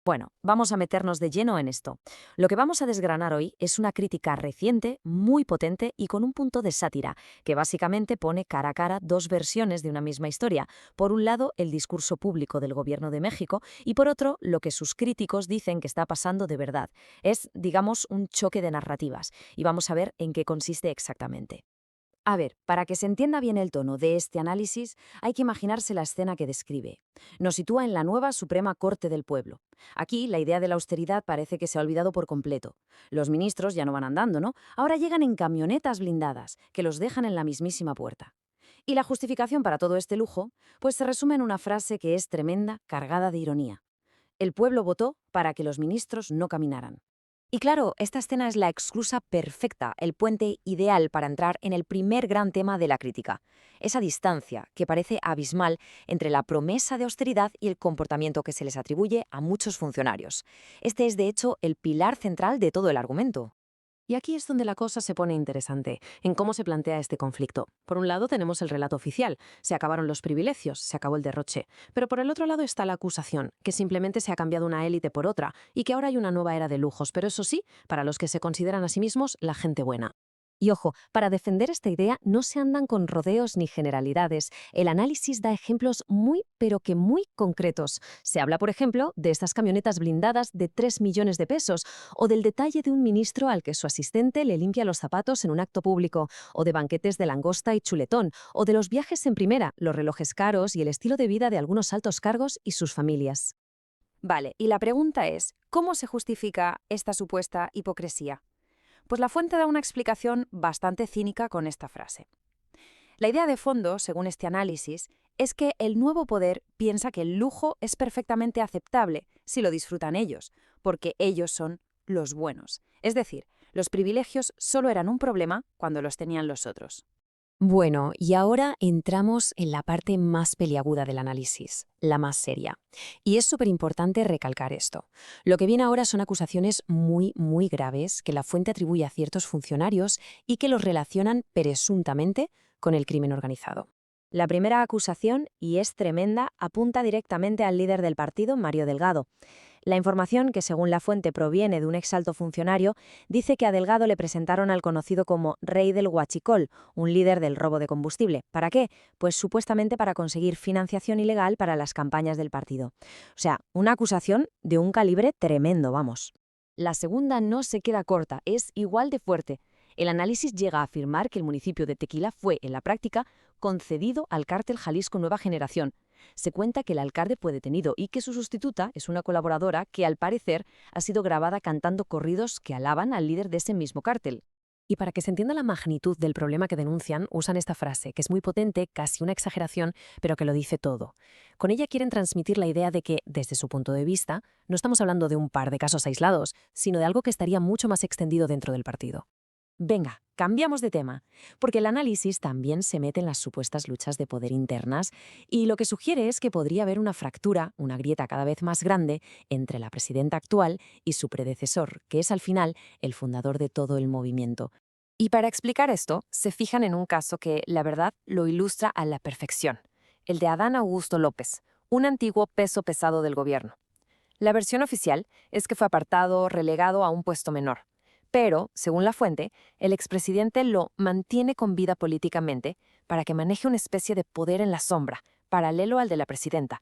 Bueno, vamos a meternos de lleno en esto. Lo que vamos a desgranar hoy es una crítica reciente, muy potente y con un punto de sátira, que básicamente pone cara a cara dos versiones de una misma historia. Por un lado, el discurso público del Gobierno de México y por otro, lo que sus críticos dicen que está pasando de verdad. Es, digamos, un choque de narrativas y vamos a ver en qué consiste exactamente. A ver, para que se entienda bien el tono de este análisis, hay que imaginarse la escena que describe. Nos sitúa en la nueva Suprema Corte del Pueblo. Aquí, la idea de la austeridad parece que se ha olvidado por completo. Los ministros ya no van andando, ¿no? Ahora llegan en camionetas blindadas, que los dejan en la mismísima puerta. Y la justificación para todo este lujo, pues se resume en una frase que es tremenda, cargada de ironía. El pueblo votó para que los ministros no caminaran. Y claro, esta escena es la excusa perfecta, el puente ideal para entrar en el primer gran tema de la crítica. Esa distancia que parece abismal entre la promesa de austeridad y el comportamiento que se les atribuye a muchos funcionarios. Este es, de hecho, el pilar central de todo el argumento. Y aquí es donde la cosa se pone interesante, en cómo se plantea este conflicto. Por un lado tenemos el relato oficial, se acabaron los privilegios, se acabó el derroche. Pero por el otro lado está la acusación, que simplemente se ha cambiado una élite por otra y que ahora hay una nueva era de lujos, pero eso sí, para los que se consideran a sí mismos la gente buena. Y ojo, para defender esta idea no se andan con rodeos ni generalidades. El análisis da ejemplos muy, pero que muy concretos. Se habla, por ejemplo, de estas camionetas blindadas de 3 millones de pesos, o del detalle de un ministro al que su asistente le limpia los zapatos en un acto público, o de banquetes de langosta y chuletón, o de los viajes en primera, los relojes caros y el estilo de vida de algunos altos cargos y sus familias. Vale, y la pregunta es, ¿cómo se justifica esta supuesta hipocresía? Pues la fuente da una explicación bastante cínica con esta frase. La idea de fondo, según este análisis, es que el nuevo poder piensa que el lujo es perfectamente aceptable si lo disfrutan ellos, porque ellos son los buenos. Es decir, los privilegios solo eran un problema cuando los tenían los otros. Bueno, y ahora entramos en la parte más peliaguda del análisis, la más seria. Y es súper importante recalcar esto. Lo que viene ahora son acusaciones muy, muy graves que la fuente atribuye a ciertos funcionarios y que los relacionan presuntamente con el crimen organizado. La primera acusación, y es tremenda, apunta directamente al líder del partido, Mario Delgado. La información, que según la fuente proviene de un exalto funcionario, dice que a Delgado le presentaron al conocido como Rey del Huachicol, un líder del robo de combustible. ¿Para qué? Pues supuestamente para conseguir financiación ilegal para las campañas del partido. O sea, una acusación de un calibre tremendo, vamos. La segunda no se queda corta, es igual de fuerte. El análisis llega a afirmar que el municipio de Tequila fue, en la práctica, concedido al cártel Jalisco Nueva Generación. Se cuenta que el alcalde fue detenido y que su sustituta es una colaboradora que, al parecer, ha sido grabada cantando corridos que alaban al líder de ese mismo cártel. Y para que se entienda la magnitud del problema que denuncian, usan esta frase, que es muy potente, casi una exageración, pero que lo dice todo. Con ella quieren transmitir la idea de que, desde su punto de vista, no estamos hablando de un par de casos aislados, sino de algo que estaría mucho más extendido dentro del partido. Venga, cambiamos de tema, porque el análisis también se mete en las supuestas luchas de poder internas y lo que sugiere es que podría haber una fractura, una grieta cada vez más grande entre la presidenta actual y su predecesor, que es al final el fundador de todo el movimiento. Y para explicar esto, se fijan en un caso que, la verdad, lo ilustra a la perfección, el de Adán Augusto López, un antiguo peso pesado del gobierno. La versión oficial es que fue apartado, relegado a un puesto menor. Pero, según la fuente, el expresidente lo mantiene con vida políticamente para que maneje una especie de poder en la sombra, paralelo al de la presidenta.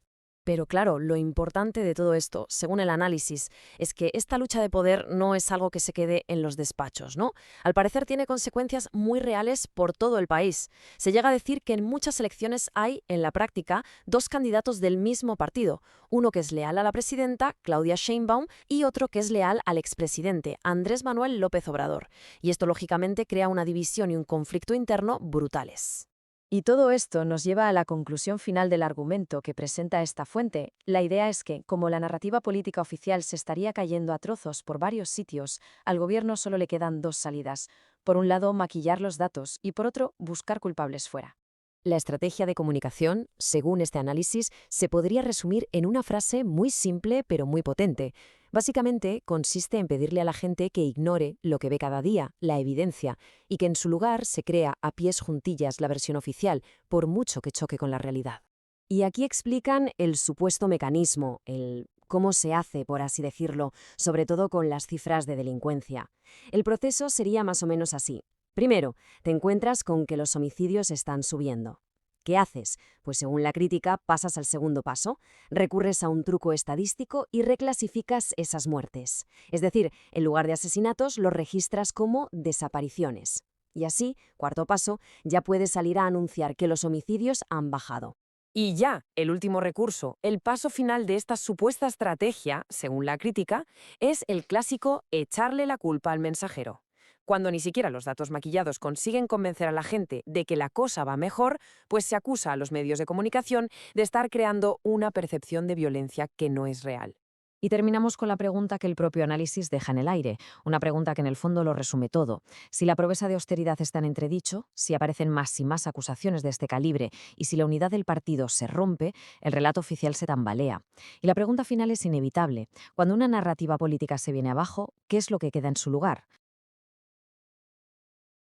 Pero claro, lo importante de todo esto, según el análisis, es que esta lucha de poder no es algo que se quede en los despachos, ¿no? Al parecer tiene consecuencias muy reales por todo el país. Se llega a decir que en muchas elecciones hay, en la práctica, dos candidatos del mismo partido, uno que es leal a la presidenta, Claudia Sheinbaum, y otro que es leal al expresidente, Andrés Manuel López Obrador. Y esto lógicamente crea una división y un conflicto interno brutales. Y todo esto nos lleva a la conclusión final del argumento que presenta esta fuente. La idea es que, como la narrativa política oficial se estaría cayendo a trozos por varios sitios, al gobierno solo le quedan dos salidas. Por un lado, maquillar los datos y por otro, buscar culpables fuera. La estrategia de comunicación, según este análisis, se podría resumir en una frase muy simple pero muy potente. Básicamente, consiste en pedirle a la gente que ignore lo que ve cada día, la evidencia, y que en su lugar se crea a pies juntillas la versión oficial, por mucho que choque con la realidad. Y aquí explican el supuesto mecanismo, el cómo se hace, por así decirlo, sobre todo con las cifras de delincuencia. El proceso sería más o menos así. Primero, te encuentras con que los homicidios están subiendo. ¿Qué haces? Pues según la crítica, pasas al segundo paso, recurres a un truco estadístico y reclasificas esas muertes. Es decir, en lugar de asesinatos, los registras como desapariciones. Y así, cuarto paso, ya puedes salir a anunciar que los homicidios han bajado. Y ya, el último recurso, el paso final de esta supuesta estrategia, según la crítica, es el clásico echarle la culpa al mensajero. Cuando ni siquiera los datos maquillados consiguen convencer a la gente de que la cosa va mejor, pues se acusa a los medios de comunicación de estar creando una percepción de violencia que no es real. Y terminamos con la pregunta que el propio análisis deja en el aire, una pregunta que en el fondo lo resume todo. Si la promesa de austeridad está en entredicho, si aparecen más y más acusaciones de este calibre y si la unidad del partido se rompe, el relato oficial se tambalea. Y la pregunta final es inevitable. Cuando una narrativa política se viene abajo, ¿qué es lo que queda en su lugar?